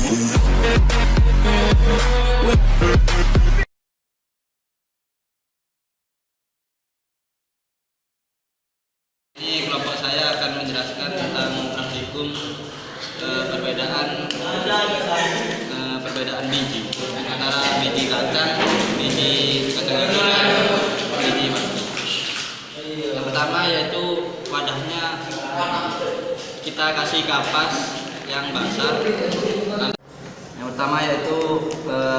Ini kelompok saya akan menjelaskan tentang praktikum perbedaan biji antara biji kacang hijau dan biji madu. Yang pertama yaitu wadahnya kita kasih kapas yang basah. Yang pertama yaitu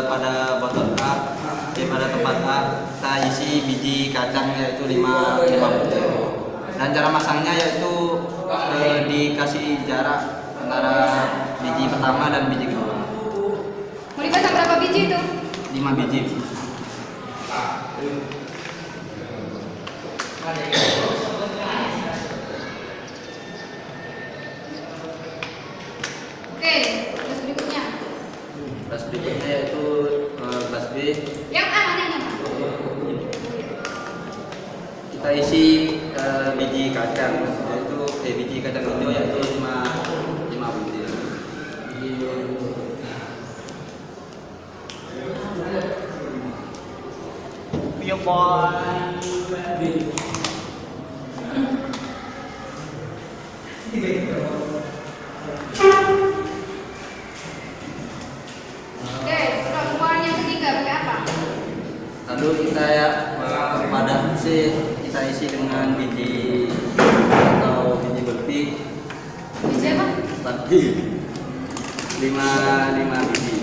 pada botol A, pada tempat A kita isi biji kacang yaitu 5 butir. Dan cara masangnya yaitu dikasih jarak antara biji pertama dan biji kedua. Mau dipasang berapa biji itu? 5 biji. Oke, terus berikutnya. Kelas berikutnya yaitu kelas B. Yang A mana yang A? Kita isi biji kacang yaitu biji kacang hijau yaitu 5 butir. Oke, perempuan yang ketiga pakai apa? Lalu kita wadah C kita isi dengan biji atau biji berpi. Biji apa? Berpi 5 biji.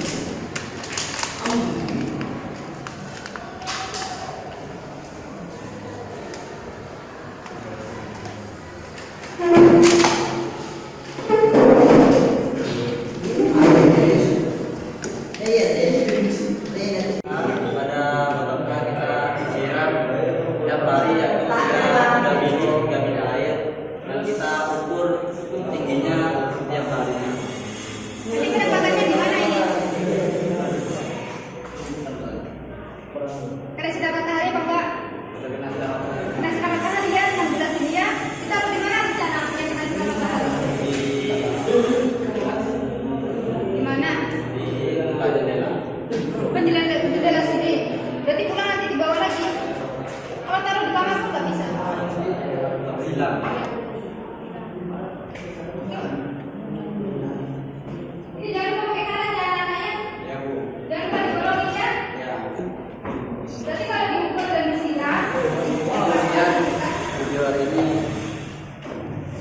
Jadi kedepatannya gimana ini? Karena sinar matahari apa enggak? Kena sinar matahari ya, 16 ini ya. Kita harus dimana rencana yang kena sinar matahari? Di mana? Jendela sini. Berarti pulang nanti dibawa lagi. Kalau taruh di kamar pun nggak bisa. Ini jangan lupa pakai karet ya anak-anaknya. Jangan lupa dibolongin ya. Berarti kalau diukur dan disiram, Video hari ini.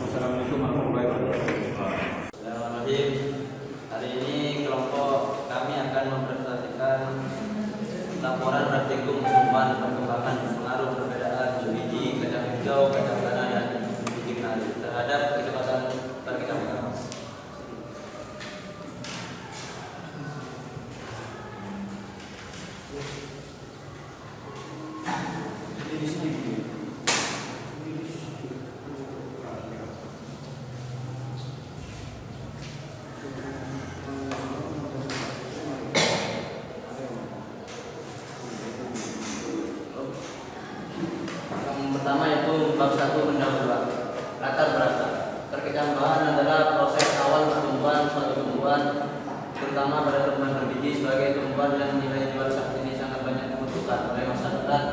Assalamualaikum warahmatullahi wabarakatuh. Bismillahirrahmanirrahim. Hari ini kelompok kami akan mempresentasikan laporan praktikum perkembangan pengaruh perbedaan biji kacang hijau, kacang tanah dan biji kenari terhadap kecepatan perkecamatan. Yang pertama yaitu bab 1 pendahuluan. Latar belakang. Perkecamatan adalah proses awal pertumbuhan suatu tumbuhan, terutama pada tumbuhan berbiji sebagai tumbuhan yang nilai jual saat ini sangat banyak dibutuhkan oleh masyarakat.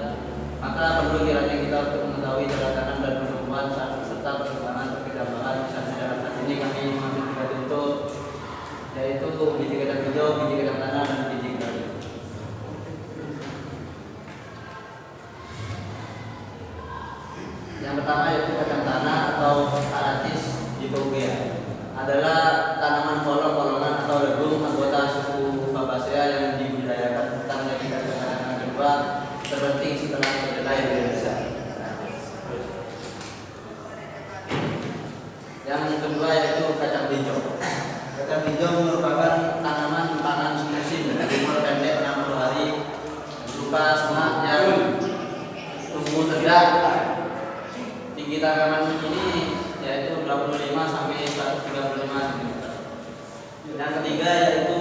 Maka perlu kiranya kita untuk mengetahui tanda-tanda dan pertumbuhan serta perkembangan perkecamatan. Misalnya dalam hal ini kami mengambil 3 contoh, yaitu biji kacang hijau, biji kacang tanah, dan biji kenari. Yang pertama yaitu kacang tanah atau Aratis Gibbogia adalah tanaman kolong-kolongan atau legum anggota suku Fabaceae yang dibudidayakan tentang menjadi kacang-kacangan kedua terpenting setelah kedelai di Indonesia. Yang kedua yaitu kacang hijau. Kacang hijau merupakan tanaman pangan semusim berumur pendek 60 hari berupa semak yang tumbuh tegak. Tinggi tanaman ini yaitu 25 sampai 135 cm. Yang ketiga yaitu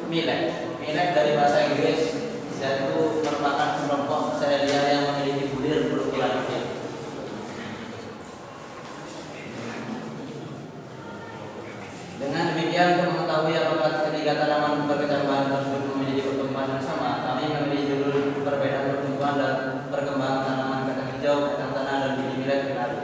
millet. Millet dari bahasa Inggris yaitu merupakan kelompok serealia yang memiliki bulir berukuran kecil. Dengan demikian untuk mengetahui apakah ketiga jika tanaman berkecambahan tersebut memiliki pertumbuhan yang sama, kami memilih judul perbedaan pertumbuhan dan perkembangan tanaman kacang hijau, kacang tanah, dan biji millet kenari.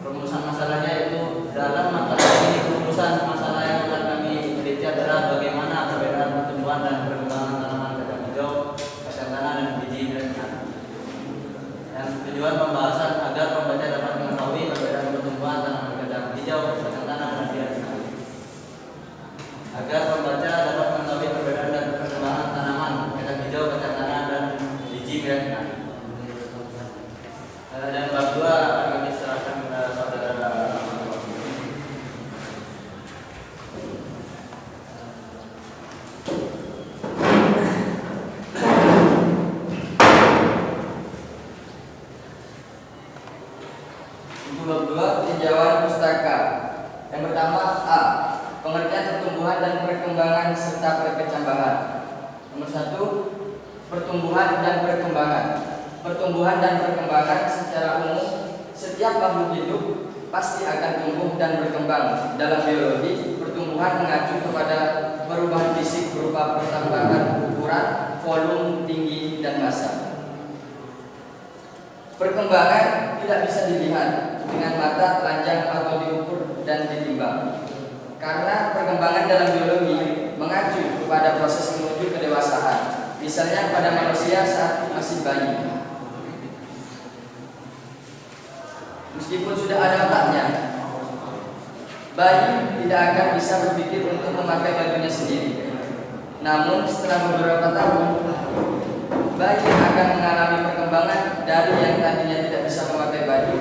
Perumusan masalahnya itu dalam masalah ini perumusan masalah yang akan kami teliti adalah bagaimana perbedaan pertumbuhan dan perkembangan tanaman kacang hijau, kacang tanah, dan biji millet kenari. Dan tujuan pembahasan agar pembaca dapat mengetahui perbedaan pertumbuhan tanaman kacang hijau, kacang tanah, dan biji millet kenari. Agar pembaca dapat mengetahui perbedaan dan perkembangan tanaman kacang hijau, kacang tanah, dan biji millet kenari. Dan bab 2 akan kami serahkan kepada saudara. Untuk bab 2 tinjauan pustaka. Yang pertama A. Pengertian pertumbuhan dan perkembangan serta perkecambahan. Nomor 1. Pertumbuhan dan perkembangan. Pertumbuhan dan perkembangan secara umum, setiap makhluk hidup pasti akan tumbuh dan berkembang. Dalam biologi, pertumbuhan mengacu kepada perubahan fisik berupa pertambahan ukuran, volume, tinggi, dan massa. Perkembangan tidak bisa dilihat dengan mata telanjang atau diukur dan ditimbang. Karena perkembangan dalam biologi mengacu kepada proses menuju kedewasaan. Misalnya pada manusia saat masih bayi. Meskipun sudah ada otaknya, bayi tidak akan bisa berpikir untuk memakai bajunya sendiri. Namun setelah beberapa tahun, bayi akan mengalami perkembangan dari yang tadinya tidak bisa memakai baju,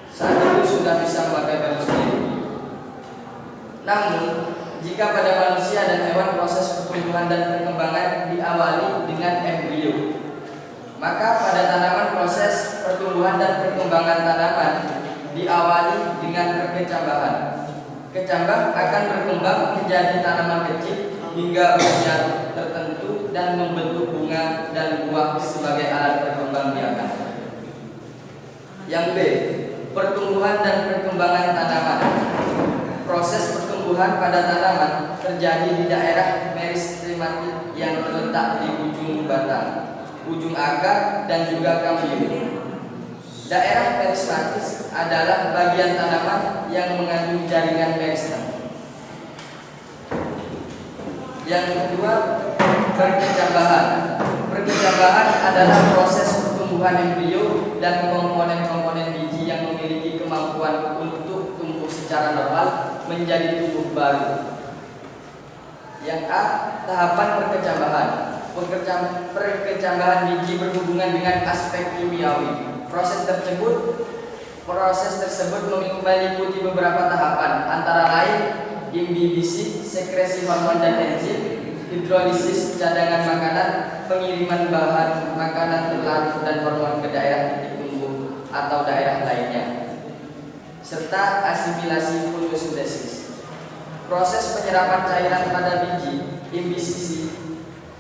saat itu sudah bisa memakai baju sendiri. Namun, jika pada manusia dan hewan proses pertumbuhan dan perkembangan diawali dengan embrio, maka pada tanaman proses pertumbuhan dan perkembangan tanaman diawali dengan perkecambahan. Kecambah akan berkembang menjadi tanaman kecil hingga usia tertentu dan membentuk bunga dan buah sebagai alat perkembangbiakan. Yang B. Pertumbuhan dan perkembangan tanaman. Proses pertumbuhan pada tanaman terjadi di daerah meristematik yang terletak di ujung batang, ujung akar, dan juga kambium. Daerah meristematis adalah bagian tanaman yang mengandung jaringan meristem. Yang kedua, perkecambahan. Perkecambahan adalah proses pertumbuhan embrio dan komponen-komponen biji yang memiliki kemampuan untuk tumbuh secara normal menjadi tubuh baru. Yang A. Tahapan perkecambahan. Perkecambahan biji berhubungan dengan aspek kimiawi. Proses tersebut meliputi beberapa tahapan, antara lain imbibisi, sekresi hormon dan enzim, hidrolisis cadangan makanan, pengiriman bahan makanan terlarut dan hormon ke daerah titik tumbuh atau daerah lainnya, serta asimilasi fotosintesis. Proses penyerapan cairan pada biji,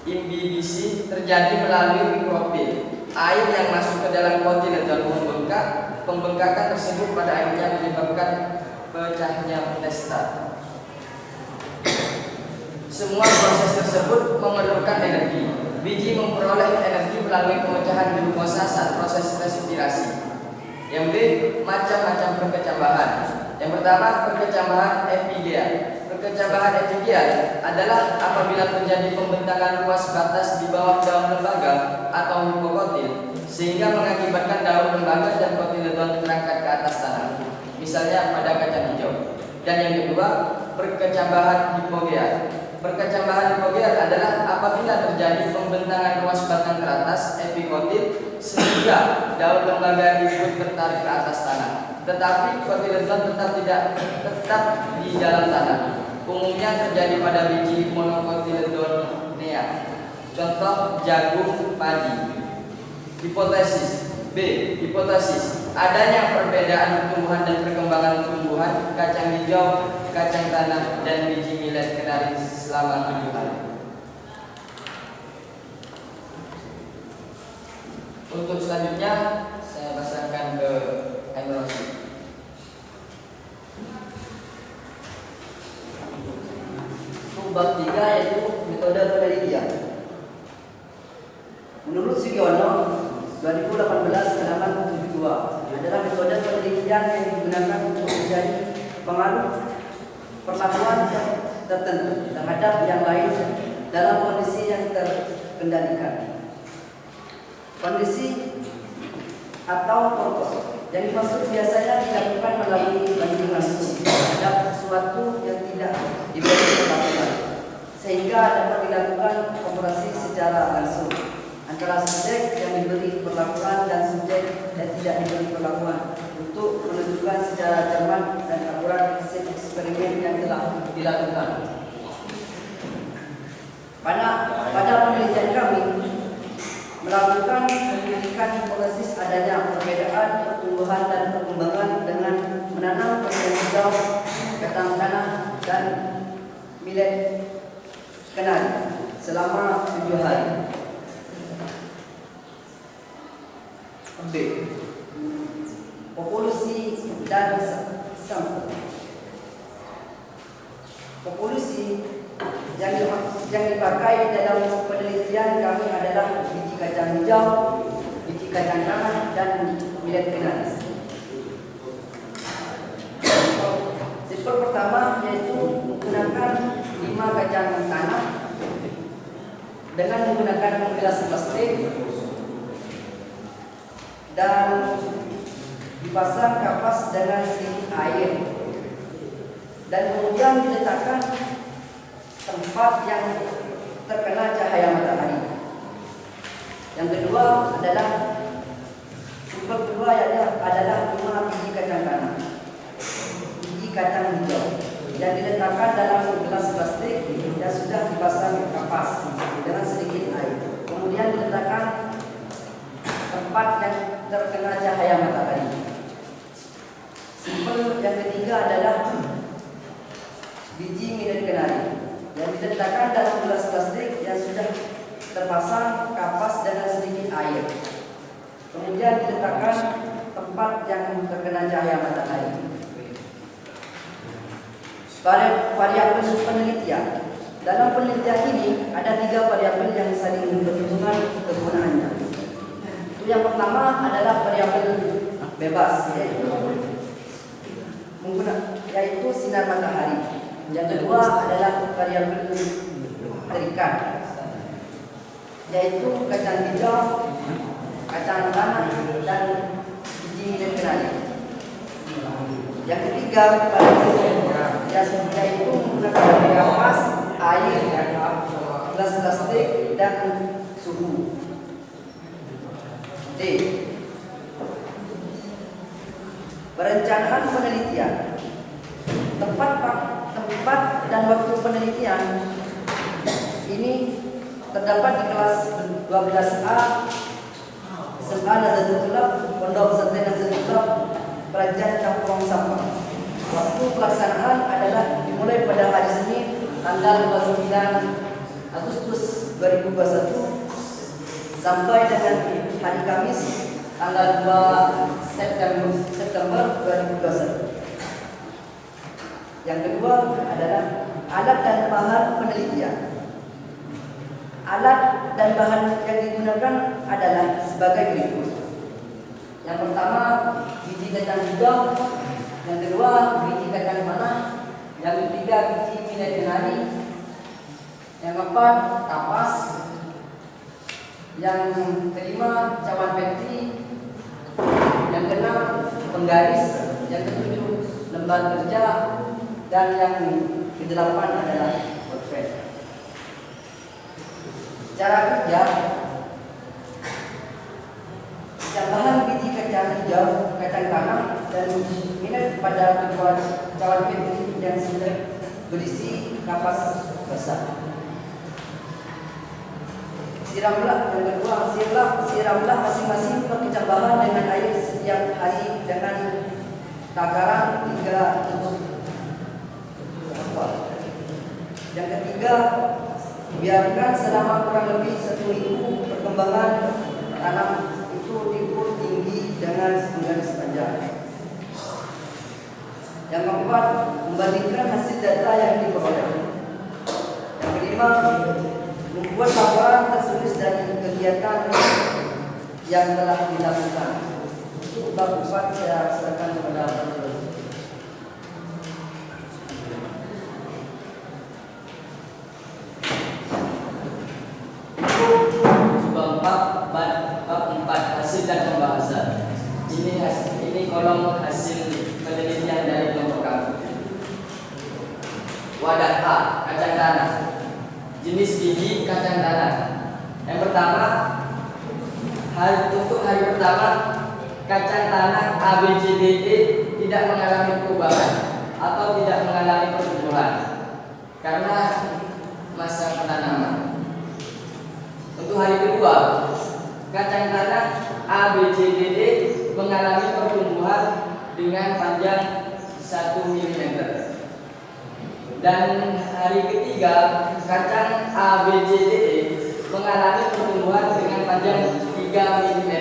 imbibisi terjadi melalui mikrofil. Air yang masuk ke dalam kotiledon membengkak. Pembengkakan tersebut pada akhirnya menyebabkan pecahnya pesta. Semua proses tersebut memerlukan energi. Biji memperoleh energi melalui pemecahan glukosa saat proses respirasi. Yang B. Macam-macam perkecambahan. Yang pertama, perkecambahan epigea. Perkecambahan epigea adalah apabila terjadi pembentakan luas batas di bawah daun lembaga atau hipokotil, sehingga mengakibatkan daun lembaga dan kotiledon terangkat ke atas tanah, misalnya pada kacang hijau. Dan yang kedua, perkecambahan hipogea. Perkecambahan hipogea adalah apabila terjadi pembentangan luas batang ke atas epikotil, sehingga daun lembaga ikut tertarik ke atas tanah, tetapi kotiledon tetap di dalam tanah. Umumnya terjadi pada biji monokotiledonea. Contoh jagung, padi. Hipotesis B. Hipotesis adanya perbedaan pertumbuhan dan perkembangan tumbuhan kacang hijau, kacang tanah, dan biji millet kenari selama 7 hari. Untuk selanjutnya saya pasangkan ke emosi. bab 3 yaitu metode penelitian. Menurut Sugiono 2018 halaman 72 adalah metode penelitian yang digunakan untuk menjadi pengaruh perlakuan tertentu terhadap yang lain dalam kondisi yang terkendalikan. Kondisi atau contoh yang dimaksud biasanya dilakukan melalui banding langsung terhadap sesuatu yang tidak diberi perlakuan, sehingga dapat dilakukan operasi secara langsung antara subjek yang diberi perlakuan dan subjek yang tidak diberi perlakuan untuk menentukan secara cermat dan akurat hasil eksperimen yang telah dilakukan. Pada penelitian kami melakukan penyelidikan proses adanya perbedaan pertumbuhan dan perkembangan dengan menanam kacang hijau, kacang tanah, dan millet kenari selama 7 hari. B. Populasi dan sampel. Populasi yang dipakai dalam penelitian kami adalah biji kacang hijau, biji kacang tanah, dan millet kenari. Sampel pertama yaitu menggunakan 5 kacang tanah dengan menggunakan gelas plastik dan dipasang kapas dengan sedikit air dan kemudian diletakkan tempat yang terkena cahaya matahari. Yang kedua adalah sampel kedua adalah 5 biji kacang tanah, biji kacang hijau yang diletakkan dalam gelas plastik yang sudah dipasang kapas dengan sedikit air. Kemudian diletakkan tempat yang terkena cahaya matahari. Sampel yang ketiga adalah biji millet kenari yang diletakkan dalam gelas plastik yang sudah terpasang kapas dengan sedikit air. Kemudian diletakkan tempat yang terkena cahaya matahari. Variabel penelitian. Dalam penelitian ini ada 3 variabel yang saling berhubungan kegunaannya. Yang pertama adalah variabel bebas, yaitu sinar matahari. Yang kedua adalah variabel terikat, yaitu kacang hijau, kacang tanah, dan biji millet kenari. Yang ketiga yaitu menggunakan kapas, air, gelas plastik, dan suhu. D. Perencanaan penelitian. Tempat dan waktu penelitian ini terdapat di kelas 12A SMA Nazatul Tulab, Pondok Pesantren Nazatul Tulab, Perancang Kampung Sampang. Waktu pelaksanaan adalah dimulai pada hari Senin tanggal 29 Agustus 2021 sampai dengan hari Kamis tanggal 2 September 2021. Yang kedua adalah alat dan bahan penelitian. Alat dan bahan yang digunakan adalah sebagai berikut. Yang pertama, biji kacang hijau. Yang kedua, biji kacang tanah. Yang ketiga, biji millet kenari. Yang keempat, kapas. Yang kelima, cawan peti. Yang keenam, penggaris. Yang ketujuh, lembar kerja. Dan yang kedelapan adalah potret. Cara kerja, bahan biji kacang hijau, kacang tanah, dan millet pada cawan peti yang sudah berisi kapas basah. Siramlah masing-masing per bahan dengan air setiap hari dengan takaran 3 untuk Yang ketiga, biarkan selama kurang lebih 1 minggu perkembangan tanam itu diukur tinggi dengan garis panjang. Yang keempat, membandingkan hasil data yang diperoleh. kelima, membuat laporan tertulis dari kegiatan yang telah dilakukan. Untuk bab 4 saya serahkan kepada Pak Dirut. Bab 4 hasil dan pembahasan. Ini kolom hasil penelitian dari kelompok kami. Wadah A, kacang tanah. Jenis biji kacang tanah. Yang pertama, untuk hari pertama, kacang tanah ABCDE tidak mengalami perubahan atau tidak mengalami pertumbuhan karena masa penanaman. Untuk hari kedua, kacang tanah ABCDE mengalami pertumbuhan dengan panjang 1 mm. Dan hari ketiga, kacang ABCDE mengalami pertumbuhan dengan panjang 3 mm.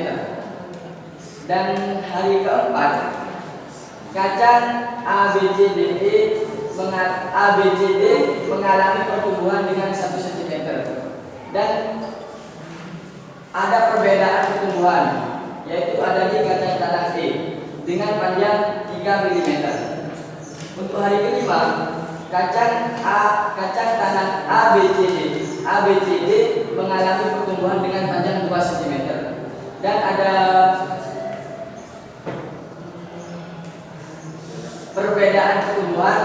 Dan hari keempat, kacang ABCDE mengalami pertumbuhan dengan 1 cm. Dan ada perbedaan pertumbuhan, yaitu ada di kacang tanah E dengan panjang 3 mm. Untuk hari kelima, kacang tanah ABCD mengalami pertumbuhan dengan panjang 2 cm. Dan ada perbedaan pertumbuhan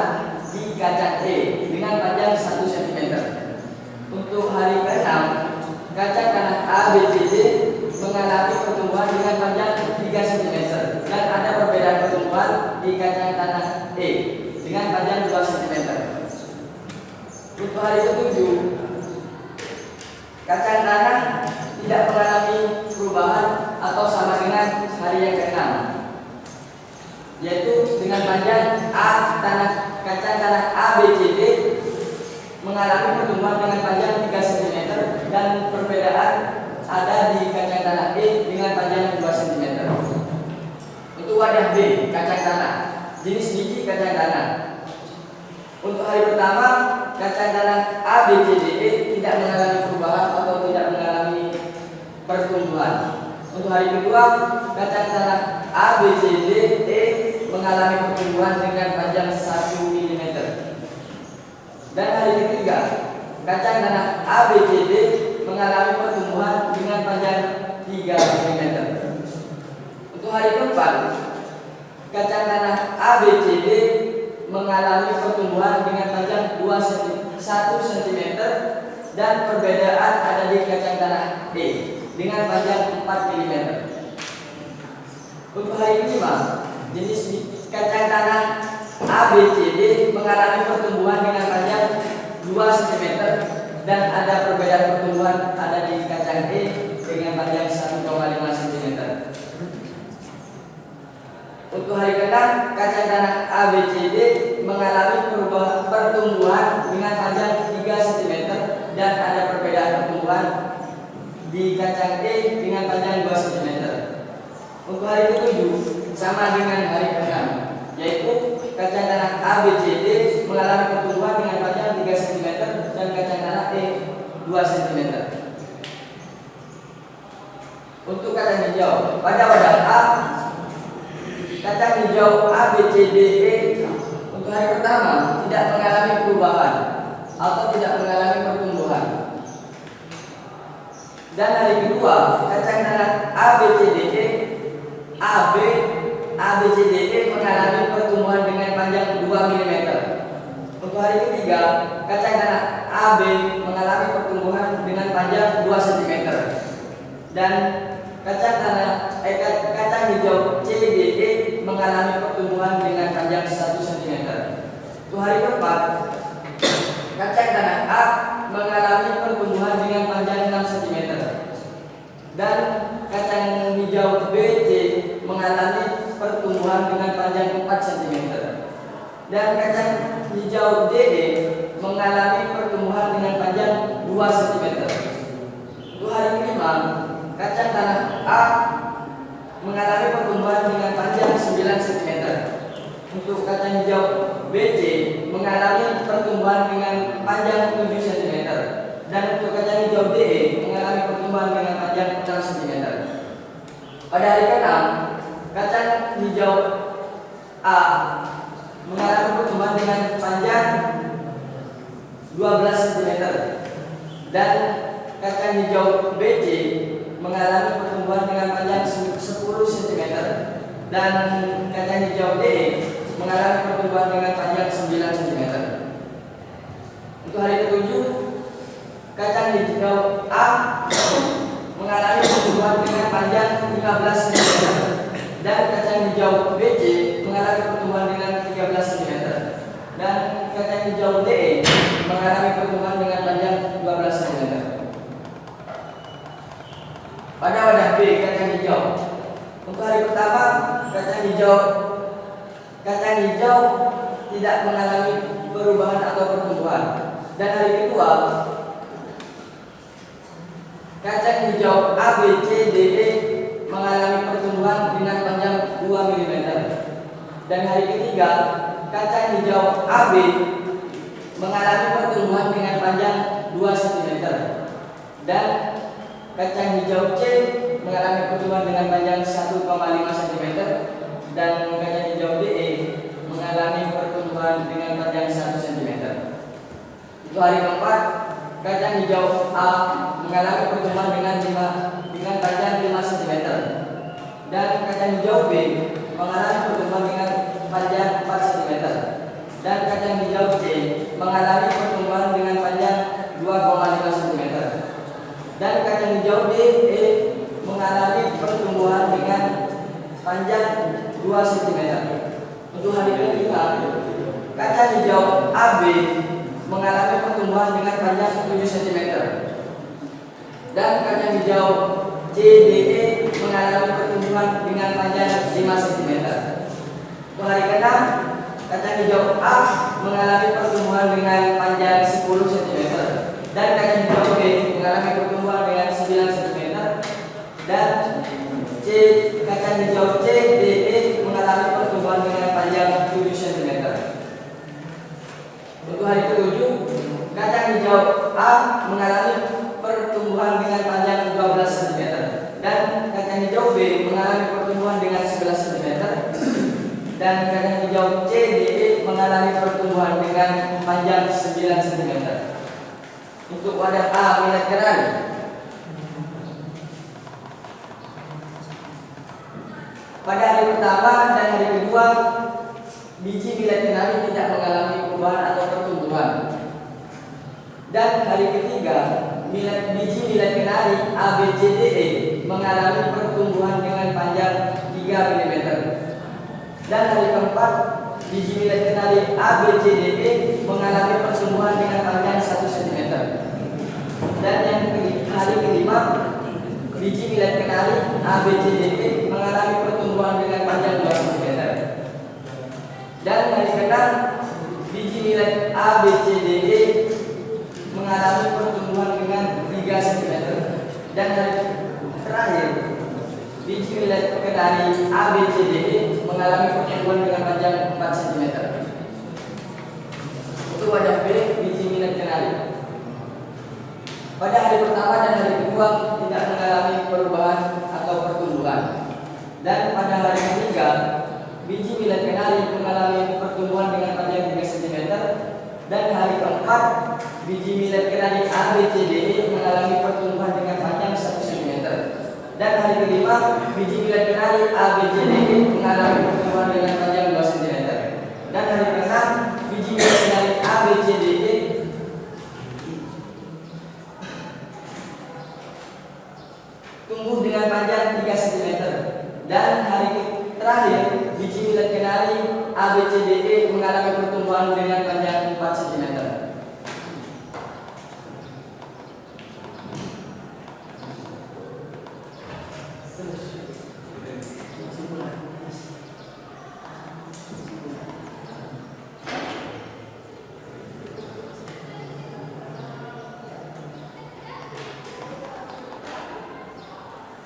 di kacang E dengan panjang 1 cm. Untuk hari ke-6, kacang tanah ABCD mengalami pertumbuhan dengan panjang 3 cm dan ada perbedaan pertumbuhan di kacang tanah E dengan panjang 2 cm. Untuk hari ke-7, kacang tanah tidak mengalami perubahan atau sama dengan hari yang ke-6, yaitu dengan panjang kacang tanah ABCD mengalami pertumbuhan dengan panjang 3 cm dan perbedaan ada di kacang tanah E dengan panjang 2 cm. Untuk wadah B, kacang tanah. Jenis biji kacang tanah. Untuk hari pertama, kacang tanah ABCDE tidak mengalami perubahan atau tidak mengalami pertumbuhan. Untuk hari kedua, kacang tanah ABCDE mengalami pertumbuhan dengan panjang 1 mm. Dan hari ketiga, kacang tanah ABCD mengalami pertumbuhan dengan panjang 3 mm. Untuk hari keempat, kacang tanah ABCD mengalami pertumbuhan dengan panjang 1 cm dan perbedaan ada di kacang tanah E dengan panjang 4 mm. Untuk hari kelima, jenis kacang tanah ABCD mengalami pertumbuhan dengan panjang 2 cm dan ada perbedaan pertumbuhan ada di kacang E dengan panjang 1,5 cm. Untuk hari ke-6, kacang tanah ABCD mengalami pertumbuhan dengan panjang 3 cm dan ada perbedaan pertumbuhan di kacang E dengan panjang 2 cm. Untuk hari ke-7 sama dengan hari ke-6, yaitu kacang tanah ABCD mengalami pertumbuhan dengan panjang 3 cm dan kacang tanah E 2 cm. Untuk kacang hijau, pada wadah A, kacang hijau ABCDE untuk hari pertama tidak mengalami perubahan atau tidak mengalami pertumbuhan. Dan hari kedua, kacang tanah ABCDE mengalami pertumbuhan dengan panjang 2 mm. Untuk hari ketiga, kacang tanah AB mengalami pertumbuhan dengan panjang 2 cm. Dan kacang hijau CDE mengalami pertumbuhan dengan panjang 1 cm. Untuk hari keempat, kacang tanah A mengalami pertumbuhan dengan panjang 6 cm. Dan kacang hijau BC mengalami pertumbuhan dengan panjang 4 cm. Dan kacang hijau DE mengalami pertumbuhan dengan panjang 2 cm. Untuk hari kelima, kacang tanah A mengalami pertumbuhan dengan panjang 9 cm. Untuk kacang hijau BC mengalami pertumbuhan dengan panjang 7 cm. Pada hari ke-6, kacang hijau A mengalami pertumbuhan dengan panjang 12 cm dan kacang hijau BC mengalami pertumbuhan dengan panjang 10 cm dan kacang hijau D mengalami pertumbuhan dengan panjang 9 cm. Untuk hari ke-7, kacang hijau A mengalami pertumbuhan dengan panjang 15 cm dan kacang hijau BC mengalami pertumbuhan dengan 13 cm dan kacang hijau D mengalami pertumbuhan dengan panjang 12 cm. Pada wadah B, kacang hijau. Untuk hari pertama, kacang hijau tidak mengalami perubahan atau pertumbuhan. Dan hari kedua, kacang hijau A, B, C, D, E mengalami pertumbuhan dengan panjang 2 mm. Dan hari ketiga, kacang hijau A, B mengalami pertumbuhan dengan panjang 2 cm. Dan kacang hijau C mengalami pertumbuhan dengan panjang 1,5 cm. Dan kacang hijau DE mengalami pertumbuhan dengan panjang 1 cm. Untuk hari keempat, kacang hijau A mengalami pertumbuhan dengan panjang 5 cm dan kacang hijau B mengalami pertumbuhan dengan panjang 4 cm dan kacang hijau C mengalami pertumbuhan dengan panjang 2,5 cm dan kacang hijau D, E mengalami pertumbuhan dengan panjang 2 cm. Untuk hari kelima, kacang hijau AB mengalami pertumbuhan dengan panjang 7 cm dan kacang hijau CDE mengalami pertumbuhan dengan panjang 5 cm. Untuk hari ke-6, kacang hijau A mengalami pertumbuhan dengan panjang 10 cm dan kacang hijau B mengalami pertumbuhan dengan 9 cm dan kacang hijau CDE mengalami pertumbuhan dengan panjang 7 cm. Untuk hari ke-7, kacang hijau A mengalami pertumbuhan dengan panjang 12 cm dan kacang hijau B mengalami pertumbuhan dengan 11 cm dan kacang hijau CDE mengalami pertumbuhan dengan panjang 9 cm. Untuk wadah A, millet kenari. Pada hari pertama dan hari kedua, biji millet kenari tidak mengalami perubahan atau pertumbuhan. Dan hari ketiga, biji millet kenari A, B, C, D, E mengalami pertumbuhan dengan panjang 3 mm. Dan hari keempat, biji millet kenari A, B, C, D, E mengalami pertumbuhan dengan panjang 1 cm. Dan yang hari kelima, biji millet kenari A, B, C, D, E mengalami pertumbuhan dengan panjang 2 cm. Dan hari ke-6, biji millet A, B, C, D, E mengalami pertumbuhan dengan 3 cm. Dan hari terakhir, biji millet kenari A, B, C, D, E mengalami pertumbuhan dengan panjang 4 cm. Untuk wadah B, biji millet kenari. Pada hari pertama dan hari kedua tidak mengalami perubahan atau pertumbuhan. Dan pada hari ketiga, biji millet kenari mengalami pertumbuhan dengan panjang 3 cm. Dan hari keempat, biji millet kenari A, B, C, D, E mengalami pertumbuhan dengan panjang 1 cm. Dan hari kelima, biji millet kenari A, B, C, D, E mengalami pertumbuhan dengan panjang 2 cm. Dan hari ke-6, biji millet kenari A, B, C, D, E tumbuh dengan panjang 3 cm. Dan hari terakhir, biji millet kenari A, B, C, D, E mengalami pertumbuhan dengan panjang 4 cm.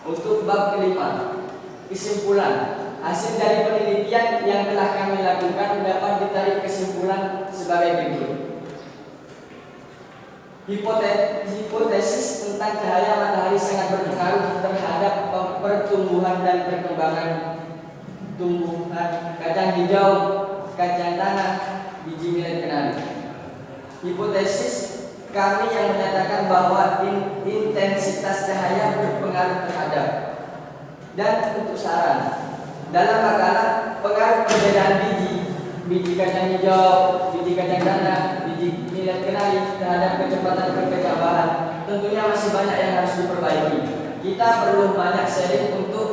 Untuk bab kelima, kesimpulan. Hasil dari penelitian yang telah kami lakukan dapat ditarik kesimpulan sebagai berikut. Hipotesis tentang cahaya matahari sangat berpengaruh terhadap pertumbuhan dan perkembangan tumbuhan kacang hijau, kacang tanah, biji millet kenari. Hipotesis kami yang menyatakan bahwa intensitas cahaya berpengaruh terhadap. Dan untuk saran, dalam makalah pengaruh perbedaan biji kacang hijau, biji kacang tanah, biji millet kenari terhadap kecepatan perkecambahan, tentunya masih banyak yang harus diperbaiki. Kita perlu banyak sharing untuk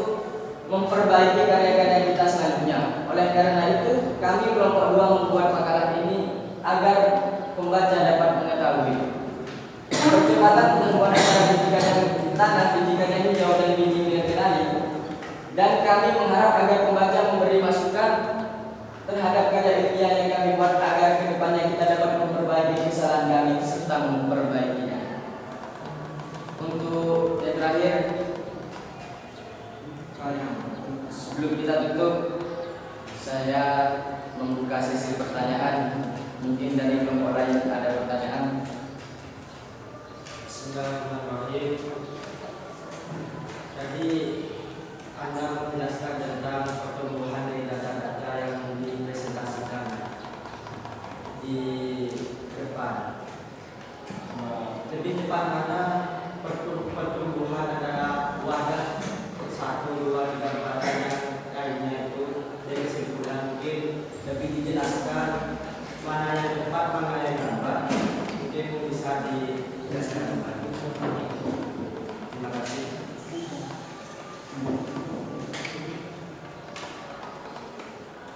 memperbaiki karya-karya kita selanjutnya. Oleh karena itu, kami kelompok 2 membuat makalah ini agar pembaca dapat mengetahui percepatan pertumbuhan antara biji kacang tanah, biji kacang hijau, dan biji millet kenari. Dan kami mengharap agar pembaca memberi masukan terhadap karya ilmiah yang kami buat agar kedepannya kita dapat memperbaiki kesalahan kami serta memperbaikinya. Untuk yang terakhir, sebelum kita tutup, saya membuka sesi pertanyaan. Mungkin dari kelompok lain ada pertanyaan. Bismillahirrahmanirrahim. Jadi Anda menjelaskan tentang pertumbuhan dari data-data yang dipresentasikan di depan. Lebih tepat mana pertumbuhan adalah wadah 1, 2, 3, 4 yang lainnya itu. Dari kesimpulan mungkin lebih dijelaskan mana yang tepat, mana yang lambat. Mungkin bisa dijelaskan. Terima kasih.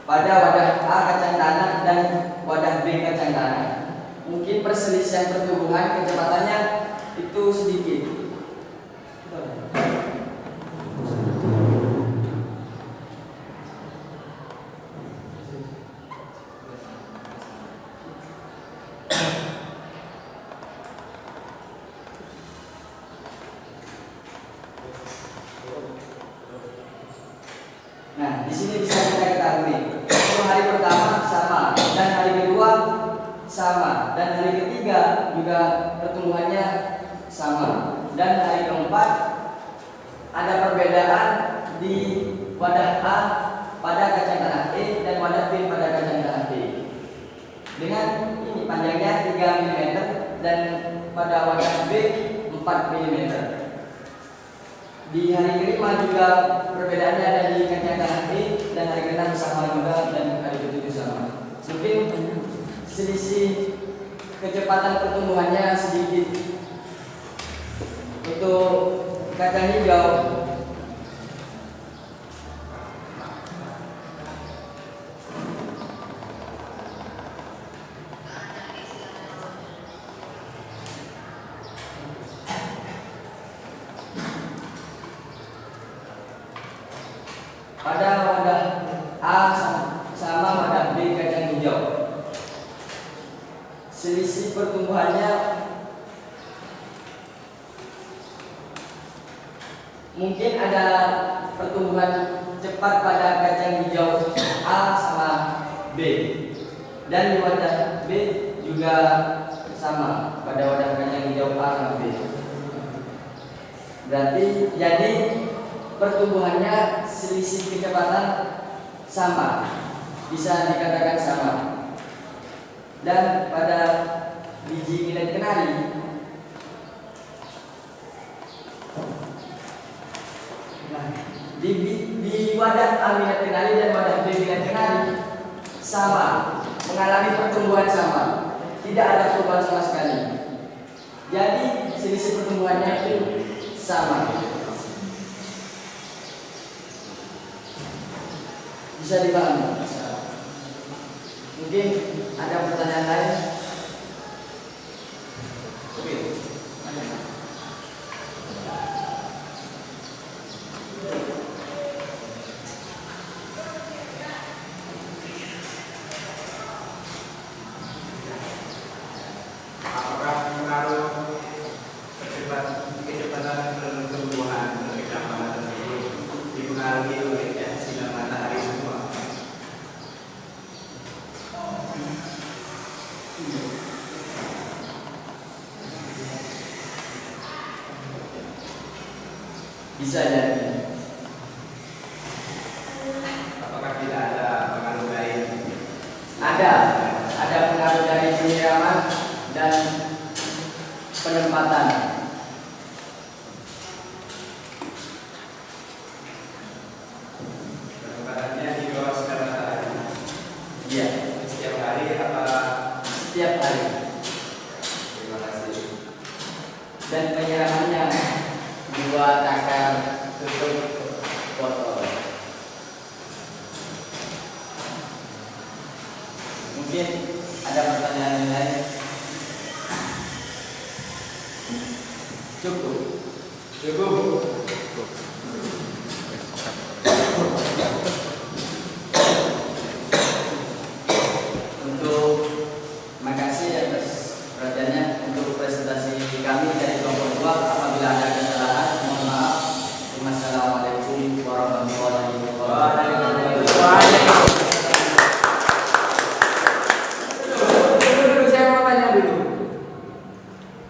Pada wadah A kacang tanah dan wadah B kacang tanah, mungkin perselisihan pertumbuhan kecepatannya itu sedikit. Nah, di sini bisa kita ketahui, untuk hari pertama sama, dan hari kedua sama, dan hari ketiga juga pertumbuhannya sama, dan hari keempat ada perbedaan di wadah A pada kacang tanah E dan wadah B pada kacang tanah B. Dengan ini panjangnya 3 mm dan pada wadah B 4 mm. Di hari kelima juga perbedaannya ada di kacang tanah E dan hari keenam sama juga dan hari ketujuh sama. Mungkin selisih kecepatan pertumbuhannya sedikit. Untuk kacang hijau pada wadah A sama wadah B kacang hijau, selisih pertumbuhannya mungkin ada pertumbuhan cepat pada kacang hijau A sama B, dan di wadah B juga sama pada wadah kacang hijau A sama B. Berarti jadi pertumbuhannya selisih kecepatan sama, bisa dikatakan sama. Dan pada biji millet kenari, nah, di wadah A millet kenari dan wadah B millet kenari sama, mengalami pertumbuhan sama, tidak ada perubahan sama sekali. Jadi selisih pertumbuhannya itu sama. Bisa dipahami? Mungkin ada pertanyaan lain? Oke. Apakah pengaruh kecepatan pertumbuhan kecamatan tersebut dipengaruhi oleh sinar matahari semua? Bisa jadi. Apakah tidak ada pengaruh lain? Ada pengaruh dari penyiraman dan penempatan. Penempatannya di bawah sinar matahari. Iya, Setiap hari apa? setiap hari. Terima kasih. Dan penyiramannya dua takar tutup botol. Mungkin ada pertanyaan yang lain? Cukup. Cukup.